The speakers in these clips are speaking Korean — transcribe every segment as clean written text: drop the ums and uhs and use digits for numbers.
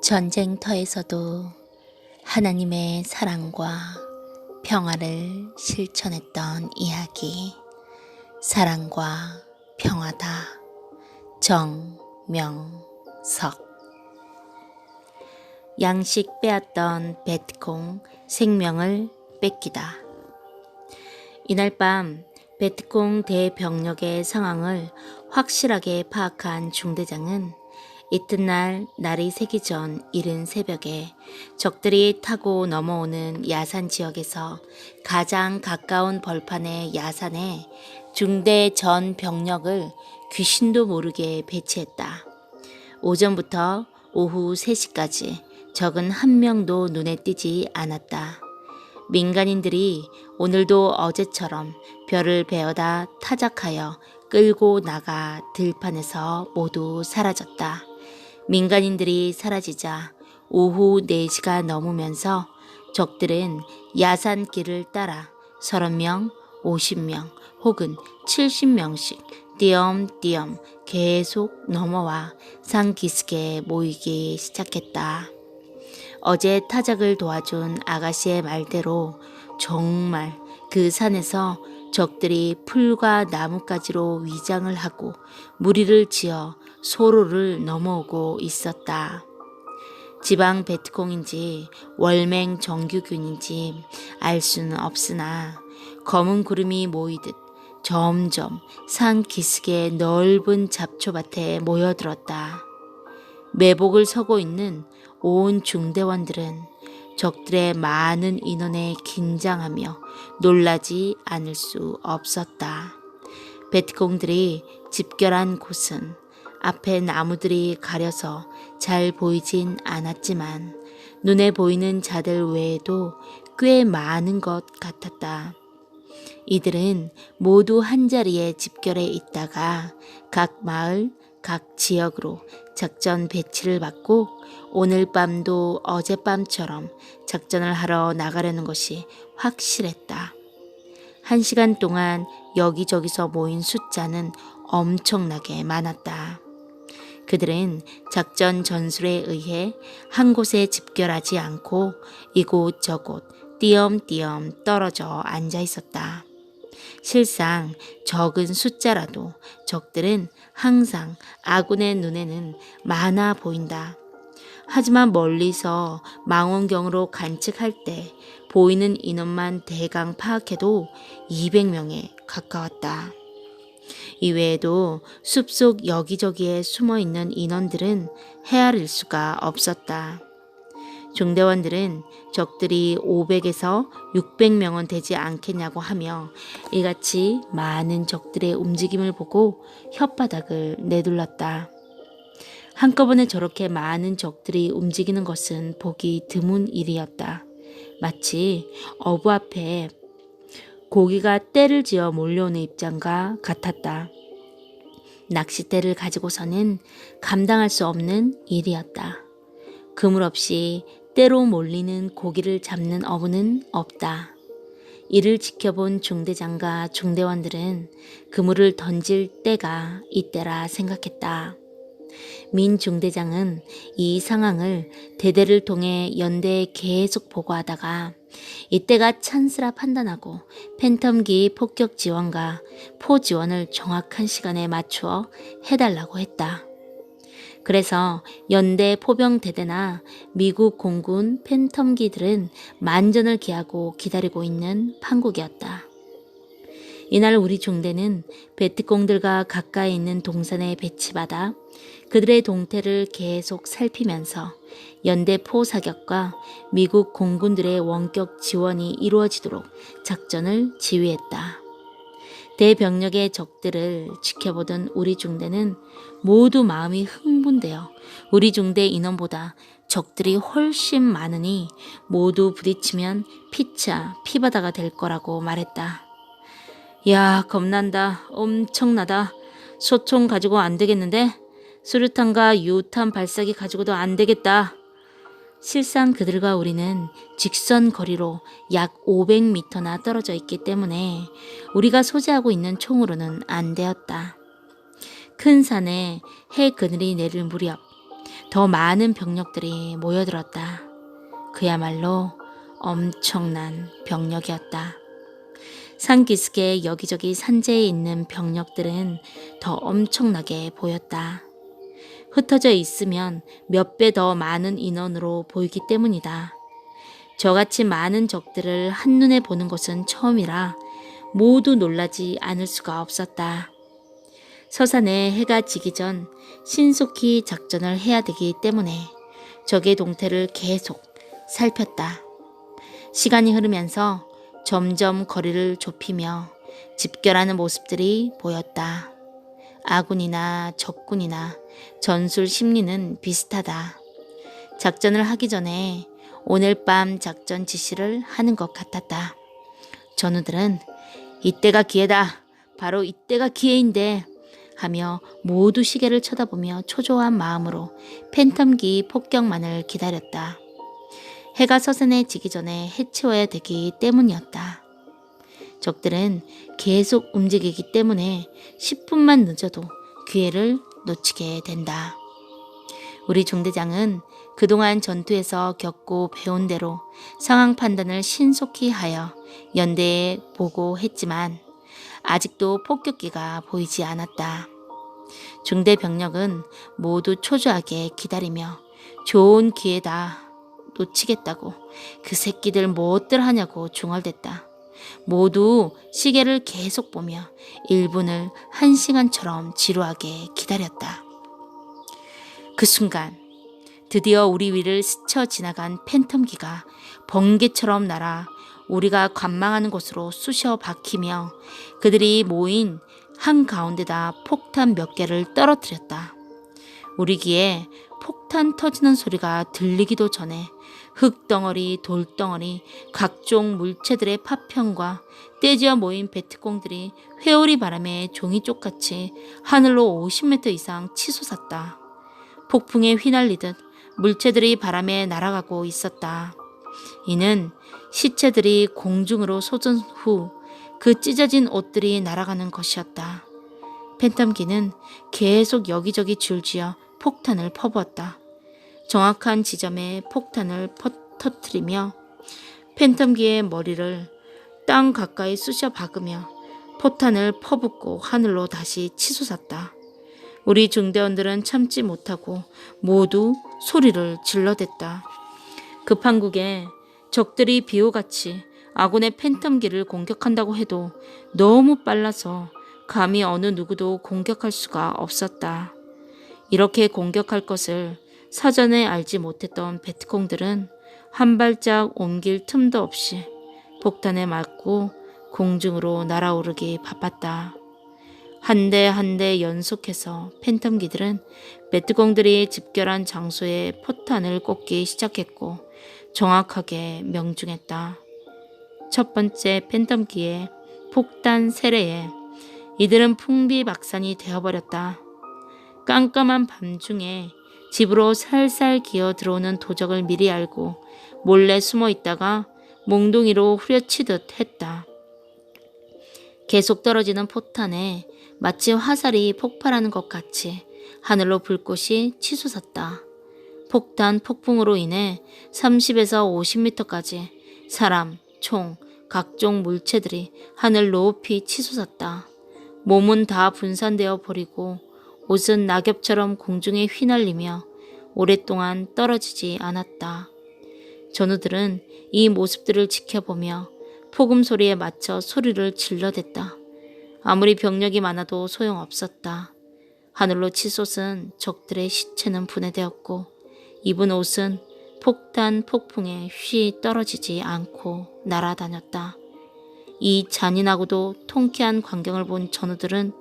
전쟁터에서도 하나님의 사랑과 평화를 실천했던 이야기, 사랑과 평화다. 정명석. 양식 빼앗던 베트콩 생명을 뺏기다. 이날 밤 베트콩 대병력의 상황을 확실하게 파악한 중대장은 이튿날 날이 새기 전 이른 새벽에 적들이 타고 넘어오는 야산 지역에서 가장 가까운 벌판의 야산에 중대 전 병력을 귀신도 모르게 배치했다. 오전부터 오후 3시까지 적은 한 명도 눈에 띄지 않았다. 민간인들이 오늘도 어제처럼 별을 베어다 타작하여 끌고 나가 들판에서 모두 사라졌다. 민간인들이 사라지자 오후 4시가 넘으면서 적들은 야산길을 따라 30명, 50명 혹은 70명씩 띄엄띄엄 계속 넘어와 산기슭에 모이기 시작했다. 어제 타작을 도와준 아가씨의 말대로 정말 그 산에서 적들이 풀과 나뭇가지로 위장을 하고 무리를 지어 소로를 넘어오고 있었다. 지방 베트콩인지 월맹 정규군인지 알 수는 없으나 검은 구름이 모이듯 점점 산 기슭의 넓은 잡초밭에 모여들었다. 매복을 서고 있는 온 중대원들은 적들의 많은 인원에 긴장하며 놀라지 않을 수 없었다. 베트콩들이 집결한 곳은 앞에 나무들이 가려서 잘 보이진 않았지만 눈에 보이는 자들 외에도 꽤 많은 것 같았다. 이들은 모두 한자리에 집결해 있다가 각 마을, 각 지역으로 작전 배치를 받고 오늘 밤도 어젯밤처럼 작전을 하러 나가려는 것이 확실했다. 1시간 동안 여기저기서 모인 숫자는 엄청나게 많았다. 그들은 작전 전술에 의해 한 곳에 집결하지 않고 이곳저곳 띄엄띄엄 떨어져 앉아 있었다. 실상 적은 숫자라도 적들은 항상 아군의 눈에는 많아 보인다. 하지만 멀리서 망원경으로 관측할 때 보이는 인원만 대강 파악해도 200명에 가까웠다. 이외에도 숲속 여기저기에 숨어있는 인원들은 헤아릴 수가 없었다. 중대원들은 적들이 500에서 600명은 되지 않겠냐고 하며 이같이 많은 적들의 움직임을 보고 혓바닥을 내둘렀다. 한꺼번에 저렇게 많은 적들이 움직이는 것은 보기 드문 일이었다. 마치 어부 앞에 고기가 떼를 지어 몰려오는 입장과 같았다. 낚싯대를 가지고서는 감당할 수 없는 일이었다. 그물 없이 때로 몰리는 고기를 잡는 어부는 없다. 이를 지켜본 중대장과 중대원들은 그물을 던질 때가 이때라 생각했다. 민 중대장은 이 상황을 대대를 통해 연대에 계속 보고하다가 이때가 찬스라 판단하고 팬텀기 폭격 지원과 포 지원을 정확한 시간에 맞추어 해달라고 했다. 그래서 연대 포병대대나 미국 공군 팬텀기들은 만전을 기하고 기다리고 있는 판국이었다. 이날 우리 중대는 베트콩들과 가까이 있는 동산에 배치받아 그들의 동태를 계속 살피면서 연대 포사격과 미국 공군들의 원격 지원이 이루어지도록 작전을 지휘했다. 대병력의 적들을 지켜보던 우리 중대는 모두 마음이 흥분되어 우리 중대 인원보다 적들이 훨씬 많으니 모두 부딪히면 피차 피바다가 될 거라고 말했다. 야, 겁난다. 엄청나다. 소총 가지고 안 되겠는데? 수류탄과 유탄 발사기 가지고도 안 되겠다. 실상 그들과 우리는 직선 거리로 약 500m나 떨어져 있기 때문에 우리가 소지하고 있는 총으로는 안 되었다. 큰 산에 해 그늘이 내릴 무렵 더 많은 병력들이 모여들었다. 그야말로 엄청난 병력이었다. 산 기슭에 여기저기 산재에 있는 병력들은 더 엄청나게 보였다. 흩어져 있으면 몇 배 더 많은 인원으로 보이기 때문이다. 저같이 많은 적들을 한눈에 보는 것은 처음이라 모두 놀라지 않을 수가 없었다. 서산에 해가 지기 전 신속히 작전을 해야 되기 때문에 적의 동태를 계속 살폈다. 시간이 흐르면서 점점 거리를 좁히며 집결하는 모습들이 보였다. 아군이나 적군이나 전술 심리는 비슷하다. 작전을 하기 전에 오늘 밤 작전 지시를 하는 것 같았다. 전우들은 이때가 기회다. 바로 이때가 기회인데 하며 모두 시계를 쳐다보며 초조한 마음으로 팬텀기 폭격만을 기다렸다. 해가 서산에 지기 전에 해치워야 되기 때문이었다. 적들은 계속 움직이기 때문에 10분만 늦어도 기회를 놓치게 된다. 우리 중대장은 그동안 전투에서 겪고 배운 대로 상황 판단을 신속히 하여 연대에 보고했지만 아직도 폭격기가 보이지 않았다. 중대 병력은 모두 초조하게 기다리며 좋은 기회다. 놓치겠다고 그 새끼들 뭐들 하냐고 중얼댔다. 모두 시계를 계속 보며 1분을 1시간처럼 지루하게 기다렸다. 그 순간 드디어 우리 위를 스쳐 지나간 팬텀기가 번개처럼 날아 우리가 관망하는 곳으로 쑤셔 박히며 그들이 모인 한가운데다 폭탄 몇 개를 떨어뜨렸다. 우리 귀에 폭탄 터지는 소리가 들리기도 전에 흙덩어리, 돌덩어리, 각종 물체들의 파편과 떼지어 모인 베트콩들이 회오리 바람에 종이쪽같이 하늘로 50m 이상 치솟았다. 폭풍에 휘날리듯 물체들이 바람에 날아가고 있었다. 이는 시체들이 공중으로 솟은 후 그 찢어진 옷들이 날아가는 것이었다. 팬텀기는 계속 여기저기 줄지어 폭탄을 퍼부었다. 정확한 지점에 폭탄을 터뜨리며 팬텀기의 머리를 땅 가까이 쑤셔 박으며 포탄을 퍼붓고 하늘로 다시 치솟았다. 우리 중대원들은 참지 못하고 모두 소리를 질러댔다. 급한국에 적들이 비호같이 아군의 팬텀기를 공격한다고 해도 너무 빨라서 감히 어느 누구도 공격할 수가 없었다. 이렇게 공격할 것을 사전에 알지 못했던 베트콩들은 한 발짝 옮길 틈도 없이 폭탄에 맞고 공중으로 날아오르기 바빴다. 한 대 한 대 연속해서 팬텀기들은 베트콩들이 집결한 장소에 포탄을 꽂기 시작했고 정확하게 명중했다. 첫 번째 팬텀기의 폭탄 세례에 이들은 풍비박산이 되어버렸다. 깜깜한 밤중에 집으로 살살 기어 들어오는 도적을 미리 알고 몰래 숨어 있다가 몽둥이로 후려치듯 했다. 계속 떨어지는 포탄에 마치 화살이 폭발하는 것 같이 하늘로 불꽃이 치솟았다. 폭탄 폭풍으로 인해 30에서 50m까지 사람, 총, 각종 물체들이 하늘 높이 치솟았다. 몸은 다 분산되어 버리고 옷은 낙엽처럼 공중에 휘날리며 오랫동안 떨어지지 않았다. 전우들은 이 모습들을 지켜보며 폭음 소리에 맞춰 소리를 질러댔다. 아무리 병력이 많아도 소용없었다. 하늘로 치솟은 적들의 시체는 분해되었고 입은 옷은 폭탄 폭풍에 휘 떨어지지 않고 날아다녔다. 이 잔인하고도 통쾌한 광경을 본 전우들은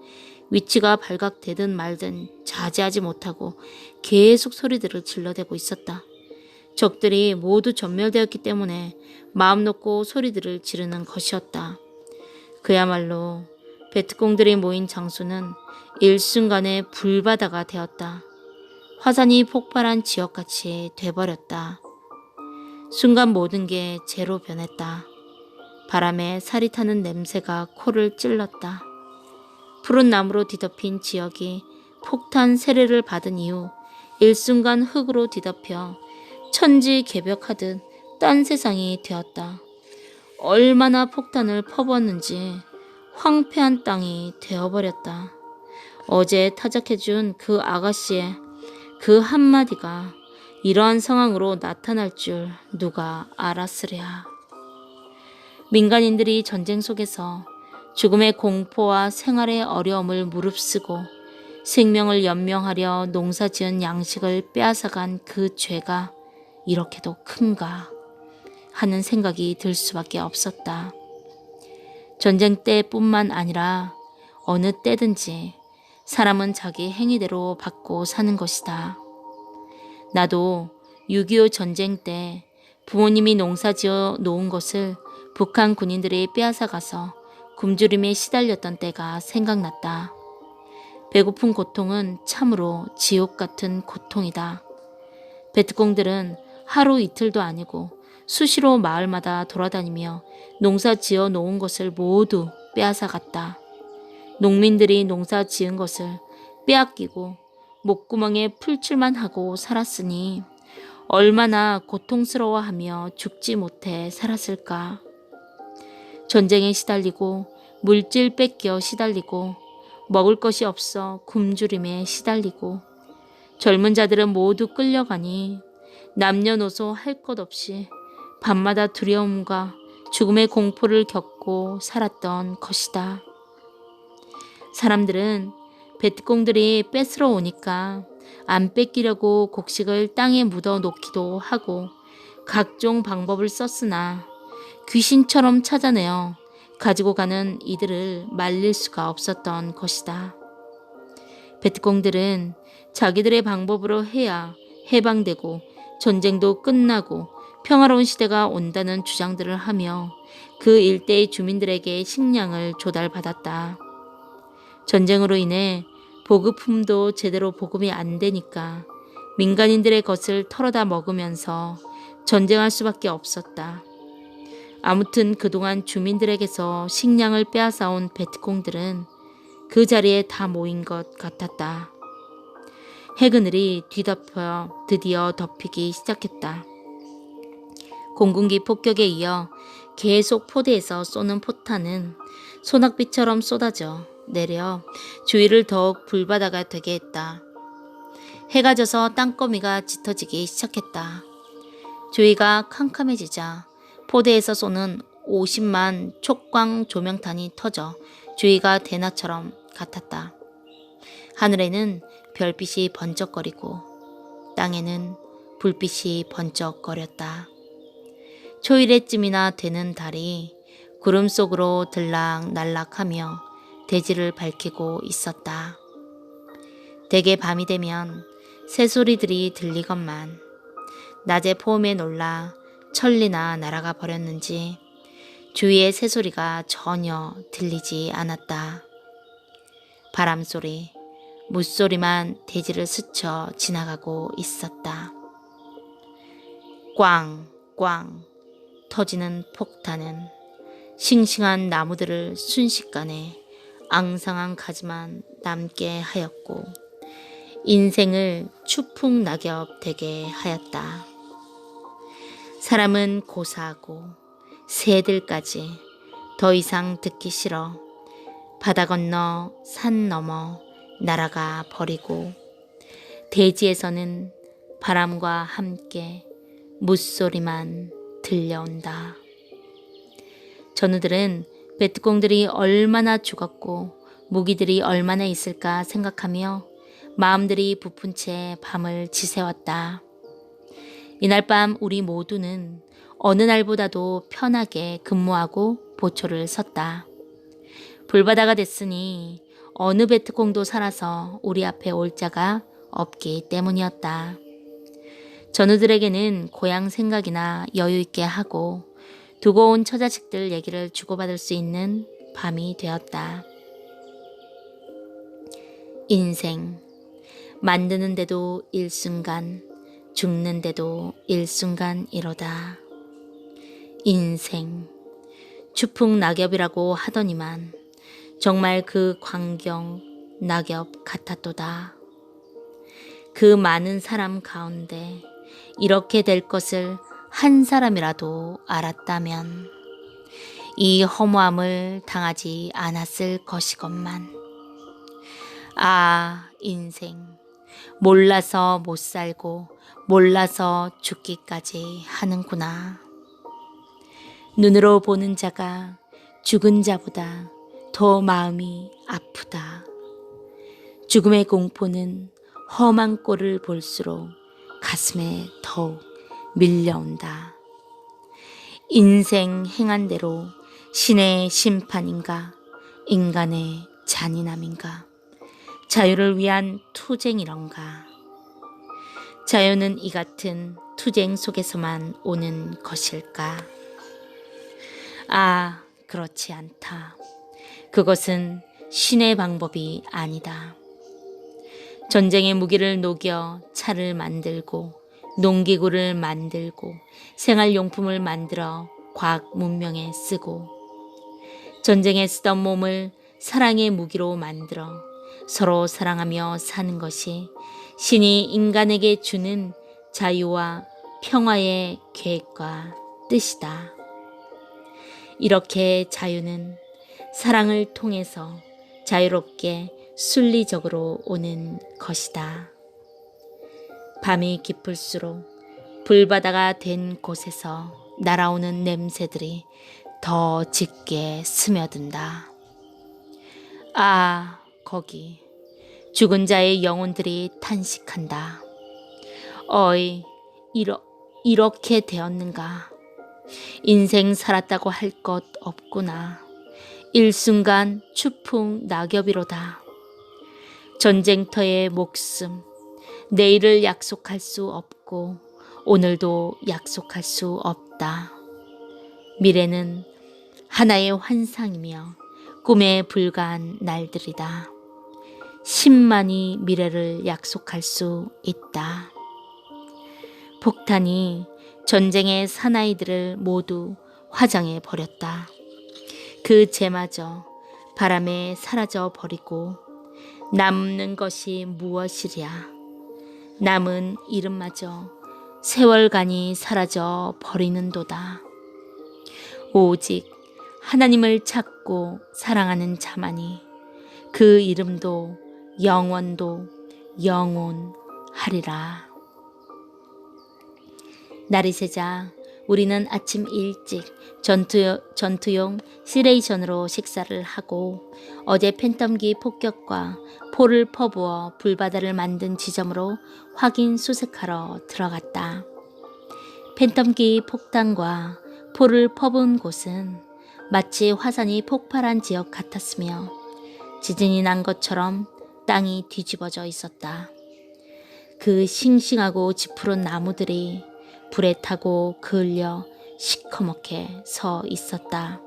위치가 발각되든 말든 자제하지 못하고 계속 소리들을 질러대고 있었다. 적들이 모두 전멸되었기 때문에 마음 놓고 소리들을 지르는 것이었다. 그야말로 베트콩들이 모인 장소는 일순간에 불바다가 되었다. 화산이 폭발한 지역같이 돼버렸다. 순간 모든 게 재로 변했다. 바람에 살이 타는 냄새가 코를 찔렀다. 푸른 나무로 뒤덮인 지역이 폭탄 세례를 받은 이후 일순간 흙으로 뒤덮여 천지개벽하듯 딴 세상이 되었다. 얼마나 폭탄을 퍼부었는지 황폐한 땅이 되어버렸다. 어제 타작해준 그 아가씨의 그 한마디가 이러한 상황으로 나타날 줄 누가 알았으랴. 민간인들이 전쟁 속에서 죽음의 공포와 생활의 어려움을 무릅쓰고 생명을 연명하려 농사지은 양식을 빼앗아간 그 죄가 이렇게도 큰가 하는 생각이 들 수밖에 없었다. 전쟁 때뿐만 아니라 어느 때든지 사람은 자기 행위대로 받고 사는 것이다. 나도 6.25 전쟁 때 부모님이 농사지어 놓은 것을 북한 군인들이 빼앗아가서 굶주림에 시달렸던 때가 생각났다. 배고픈 고통은 참으로 지옥 같은 고통이다. 베트콩들은 하루 이틀도 아니고 수시로 마을마다 돌아다니며 농사 지어 놓은 것을 모두 빼앗아갔다. 농민들이 농사 지은 것을 빼앗기고 목구멍에 풀칠만 하고 살았으니 얼마나 고통스러워하며 죽지 못해 살았을까. 전쟁에 시달리고 물질 뺏겨 시달리고 먹을 것이 없어 굶주림에 시달리고 젊은 자들은 모두 끌려가니 남녀노소 할 것 없이 밤마다 두려움과 죽음의 공포를 겪고 살았던 것이다. 사람들은 베트콩들이 뺏으러 오니까 안 뺏기려고 곡식을 땅에 묻어 놓기도 하고 각종 방법을 썼으나 귀신처럼 찾아내어 가지고 가는 이들을 말릴 수가 없었던 것이다. 베트콩들은 자기들의 방법으로 해야 해방되고 전쟁도 끝나고 평화로운 시대가 온다는 주장들을 하며 그 일대의 주민들에게 식량을 조달받았다. 전쟁으로 인해 보급품도 제대로 보급이 안 되니까 민간인들의 것을 털어다 먹으면서 전쟁할 수밖에 없었다. 아무튼 그동안 주민들에게서 식량을 빼앗아온 베트콩들은 그 자리에 다 모인 것 같았다. 해그늘이 뒤덮여 드디어 덮이기 시작했다. 공군기 폭격에 이어 계속 포대에서 쏘는 포탄은 소낙비처럼 쏟아져 내려 주위를 더욱 불바다가 되게 했다. 해가 져서 땅거미가 짙어지기 시작했다. 주위가 캄캄해지자 포대에서 쏘는 50만 촉광 조명탄이 터져 주위가 대낮처럼 같았다. 하늘에는 별빛이 번쩍거리고 땅에는 불빛이 번쩍거렸다. 초이레쯤이나 되는 달이 구름 속으로 들락날락하며 대지를 밝히고 있었다. 대개 밤이 되면 새소리들이 들리건만 낮의 포음에 놀라 천리나 날아가 버렸는지 주위의 새소리가 전혀 들리지 않았다. 바람소리, 물소리만 대지를 스쳐 지나가고 있었다. 꽝꽝 터지는 폭탄은 싱싱한 나무들을 순식간에 앙상한 가지만 남게 하였고 인생을 추풍 낙엽 되게 하였다. 사람은 고사하고 새들까지 더 이상 듣기 싫어 바다 건너 산 넘어 날아가 버리고 대지에서는 바람과 함께 물소리만 들려온다. 전우들은 베트콩들이 얼마나 죽었고 무기들이 얼마나 있을까 생각하며 마음들이 부푼 채 밤을 지새웠다. 이날 밤 우리 모두는 어느 날보다도 편하게 근무하고 보초를 섰다. 불바다가 됐으니 어느 베트콩도 살아서 우리 앞에 올 자가 없기 때문이었다. 전우들에게는 고향 생각이나 여유 있게 하고 두고 온 처자식들 얘기를 주고받을 수 있는 밤이 되었다. 인생, 만드는데도 일순간, 죽는데도 일순간이로다. 인생, 추풍 낙엽이라고 하더니만 정말 그 광경 낙엽 같았도다. 그 많은 사람 가운데 이렇게 될 것을 한 사람이라도 알았다면 이 허무함을 당하지 않았을 것이건만. 아, 인생. 몰라서 못 살고 몰라서 죽기까지 하는구나. 눈으로 보는 자가 죽은 자보다 더 마음이 아프다. 죽음의 공포는 험한 꼴을 볼수록 가슴에 더욱 밀려온다. 인생 행한 대로 신의 심판인가 인간의 잔인함인가 자유를 위한 투쟁이런가. 자유는 이 같은 투쟁 속에서만 오는 것일까? 아, 그렇지 않다. 그것은 신의 방법이 아니다. 전쟁의 무기를 녹여 차를 만들고 농기구를 만들고 생활용품을 만들어 과학 문명에 쓰고 전쟁에 쓰던 몸을 사랑의 무기로 만들어 서로 사랑하며 사는 것이 신이 인간에게 주는 자유와 평화의 계획과 뜻이다. 이렇게 자유는 사랑을 통해서 자유롭게 순리적으로 오는 것이다. 밤이 깊을수록 불바다가 된 곳에서 날아오는 냄새들이 더 짙게 스며든다. 아, 거기 죽은 자의 영혼들이 탄식한다. 어이, 이렇게 되었는가. 인생 살았다고 할 것 없구나. 일순간 추풍 낙엽이로다. 전쟁터의 목숨, 내일을 약속할 수 없고 오늘도 약속할 수 없다. 미래는 하나의 환상이며 꿈에 불과한 날들이다. 10만이 미래를 약속할 수 있다. 폭탄이 전쟁의 사나이들을 모두 화장해 버렸다. 그 죄마저 바람에 사라져 버리고 남는 것이 무엇이랴. 남은 이름마저 세월간이 사라져 버리는도다. 오직 하나님을 찾고 사랑하는 자만이 그 이름도 영원도 영원하리라. 날이 새자 우리는 아침 일찍 전투용 시레이션으로 식사를 하고 어제 팬텀기 폭격과 포를 퍼부어 불바다를 만든 지점으로 확인 수색하러 들어갔다. 팬텀기 폭탄과 포를 퍼부은 곳은 마치 화산이 폭발한 지역 같았으며 지진이 난 것처럼 땅이 뒤집어져 있었다. 그 싱싱하고 지푸른 나무들이 불에 타고 그을려 시커멓게 서 있었다.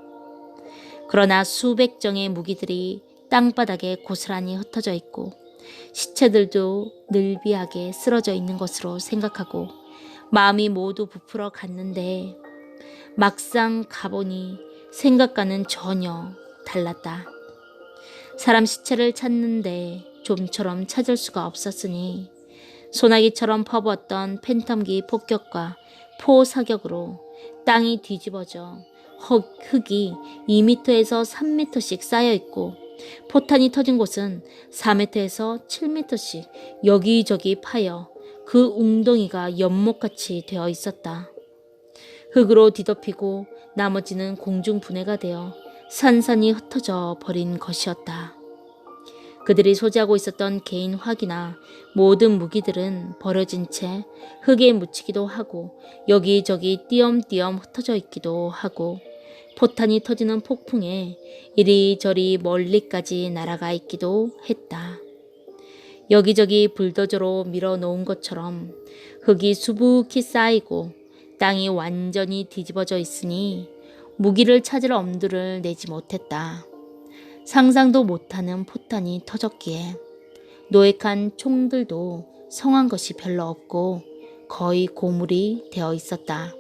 그러나 수백 정의 무기들이 땅바닥에 고스란히 흩어져 있고 시체들도 늘비하게 쓰러져 있는 것으로 생각하고 마음이 모두 부풀어 갔는데 막상 가보니 생각과는 전혀 달랐다. 사람 시체를 찾는데 좀처럼 찾을 수가 없었으니 소나기처럼 퍼부었던 팬텀기 폭격과 포 사격으로 땅이 뒤집어져 흙이 2m에서 3m씩 쌓여있고 포탄이 터진 곳은 4m에서 7m씩 여기저기 파여 그 웅덩이가 연못같이 되어 있었다. 흙으로 뒤덮이고 나머지는 공중분해가 되어 산산이 흩어져 버린 것이었다. 그들이 소지하고 있었던 개인 화기나 모든 무기들은 버려진 채 흙에 묻히기도 하고 여기저기 띄엄띄엄 흩어져 있기도 하고 포탄이 터지는 폭풍에 이리저리 멀리까지 날아가 있기도 했다. 여기저기 불도저로 밀어놓은 것처럼 흙이 수북히 쌓이고 땅이 완전히 뒤집어져 있으니 무기를 찾을 엄두를 내지 못했다. 상상도 못하는 포탄이 터졌기에 노획한 총들도 성한 것이 별로 없고 거의 고물이 되어 있었다.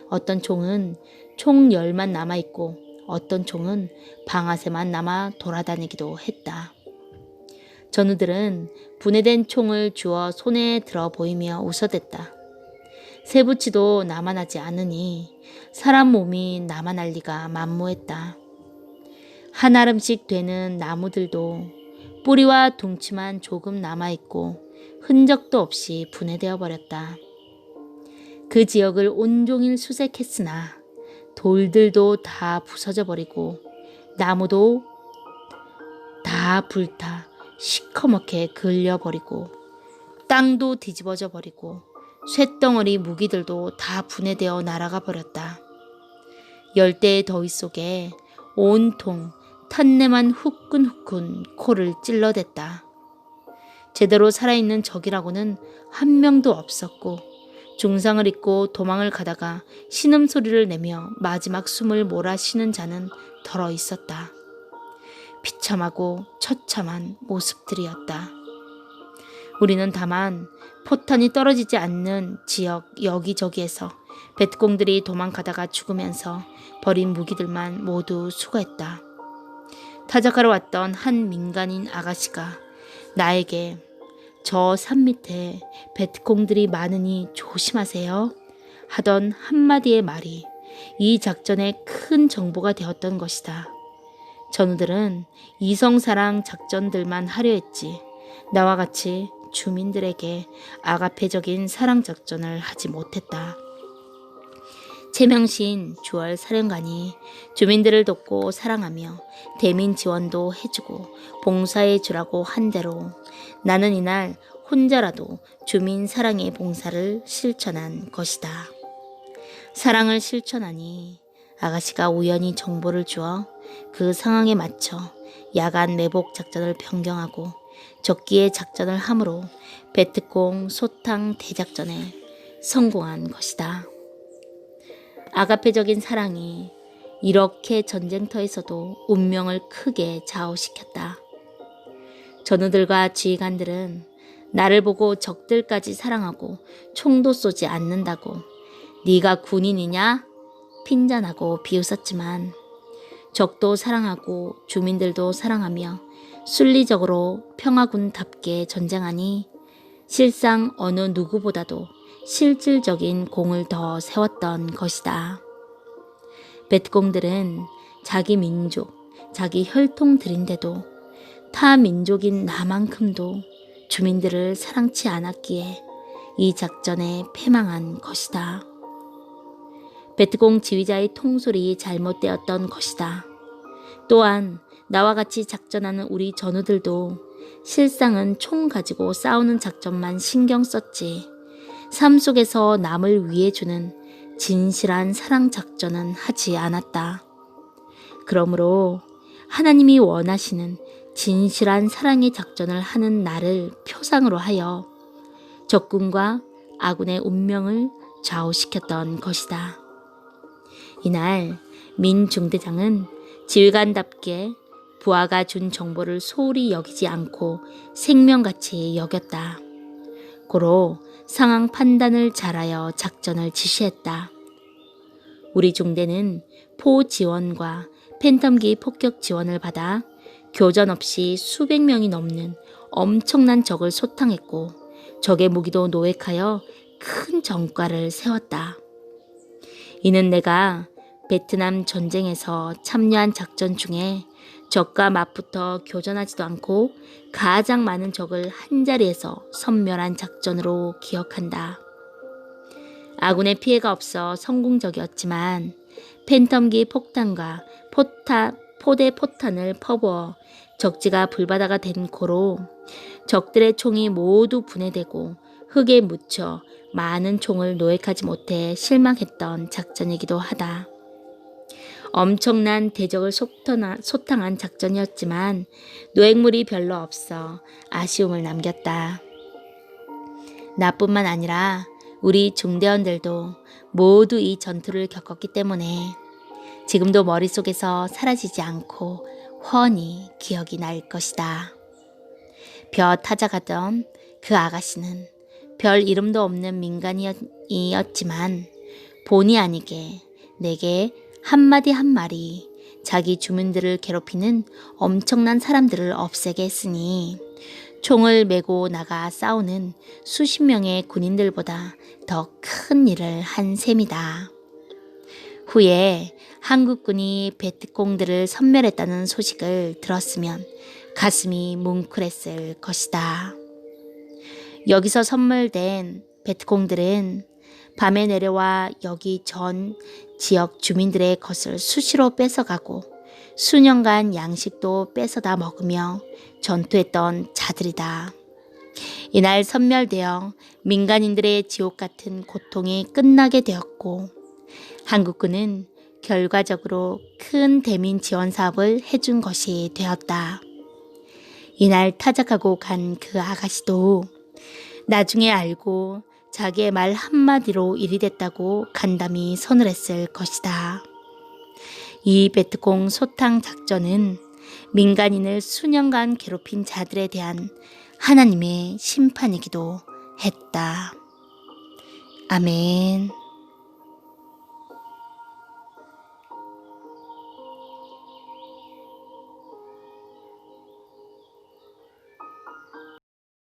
어떤 총은 총열만 남아있고 어떤 총은 방아쇠만 남아 돌아다니기도 했다. 전우들은 분해된 총을 주어 손에 들어 보이며 웃어댔다. 세부치도 남아나지 않으니 사람 몸이 남아날 리가 만무했다. 한 알음씩 되는 나무들도 뿌리와 둥치만 조금 남아있고 흔적도 없이 분해되어 버렸다. 그 지역을 온종일 수색했으나 돌들도 다 부서져 버리고 나무도 다 불타 시커멓게 그을려버리고 땅도 뒤집어져 버리고 쇳덩어리 무기들도 다 분해되어 날아가 버렸다. 열대의 더위 속에 온통 탄내만 후끈후끈 코를 찔러댔다. 제대로 살아있는 적이라고는 한 명도 없었고 중상을 입고 도망을 가다가 신음소리를 내며 마지막 숨을 몰아쉬는 자는 덜어 있었다. 비참하고 처참한 모습들이었다. 우리는 다만 포탄이 떨어지지 않는 지역 여기저기에서 베트공들이 도망가다가 죽으면서 버린 무기들만 모두 수거했다. 타작하러 왔던 한 민간인 아가씨가 나에게 저 산 밑에 베트공들이 많으니 조심하세요 하던 한마디의 말이 이 작전의 큰 정보가 되었던 것이다. 전우들은 이성사랑 작전들만 하려 했지 나와 같이 주민들에게 아가페적인 사랑 작전을 하지 못했다. 최명신 주월 사령관이 주민들을 돕고 사랑하며 대민 지원도 해주고 봉사해 주라고 한 대로 나는 이날 혼자라도 주민 사랑의 봉사를 실천한 것이다. 사랑을 실천하니 아가씨가 우연히 정보를 주어 그 상황에 맞춰 야간 매복 작전을 변경하고 적기에 작전을 함으로 베트콩 소탕 대작전에 성공한 것이다. 아가페적인 사랑이 이렇게 전쟁터에서도 운명을 크게 좌우시켰다. 전우들과 지휘관들은 나를 보고 적들까지 사랑하고 총도 쏘지 않는다고 네가 군인이냐? 핀잔하고 비웃었지만 적도 사랑하고 주민들도 사랑하며 순리적으로 평화군답게 전쟁하니 실상 어느 누구보다도 실질적인 공을 더 세웠던 것이다. 베트공들은 자기 민족, 자기 혈통들인데도 타 민족인 나만큼도 주민들을 사랑치 않았기에 이 작전에 패망한 것이다. 베트공 지휘자의 통솔이 잘못되었던 것이다. 또한 나와 같이 작전하는 우리 전우들도 실상은 총 가지고 싸우는 작전만 신경 썼지 삶 속에서 남을 위해주는 진실한 사랑 작전은 하지 않았다. 그러므로 하나님이 원하시는 진실한 사랑의 작전을 하는 나를 표상으로 하여 적군과 아군의 운명을 좌우시켰던 것이다. 이날 민 중대장은 지휘관답게 부하가 준 정보를 소홀히 여기지 않고 생명같이 여겼다. 고로 상황 판단을 잘하여 작전을 지시했다. 우리 중대는 포 지원과 팬텀기 폭격 지원을 받아 교전 없이 수백 명이 넘는 엄청난 적을 소탕했고 적의 무기도 노획하여 큰 전과를 세웠다. 이는 내가 베트남 전쟁에서 참여한 작전 중에 적과 맞붙어 교전하지도 않고 가장 많은 적을 한자리에서 섬멸한 작전으로 기억한다. 아군의 피해가 없어 성공적이었지만 팬텀기 폭탄과 포대 포탄을 퍼부어 적지가 불바다가 된 고로 적들의 총이 모두 분해되고 흙에 묻혀 많은 총을 노획하지 못해 실망했던 작전이기도 하다. 엄청난 대적을 소탕한 작전이었지만 노획물이 별로 없어 아쉬움을 남겼다. 나뿐만 아니라 우리 중대원들도 모두 이 전투를 겪었기 때문에 지금도 머릿속에서 사라지지 않고 훤히 기억이 날 것이다. 벼 타작하던 그 아가씨는 별 이름도 없는 민간인이었지만 본의 아니게 내게 한마디 한마디 자기 주민들을 괴롭히는 엄청난 사람들을 없애게 했으니 총을 메고 나가 싸우는 수십 명의 군인들보다 더 큰 일을 한 셈이다. 후에 한국군이 베트콩들을 섬멸했다는 소식을 들었으면 가슴이 뭉클했을 것이다. 여기서 섬멸된 베트콩들은 밤에 내려와 여기 전 지역 주민들의 것을 수시로 뺏어가고 수년간 양식도 뺏어다 먹으며 전투했던 자들이다. 이날 섬멸되어 민간인들의 지옥 같은 고통이 끝나게 되었고 한국군은 결과적으로 큰 대민 지원 사업을 해준 것이 되었다. 이날 타작하고 간 그 아가씨도 나중에 알고 자기의 말 한마디로 일이 됐다고 간담이 서늘했을 것이다. 이 베트콩 소탕 작전은 민간인을 수년간 괴롭힌 자들에 대한 하나님의 심판이기도 했다. 아멘.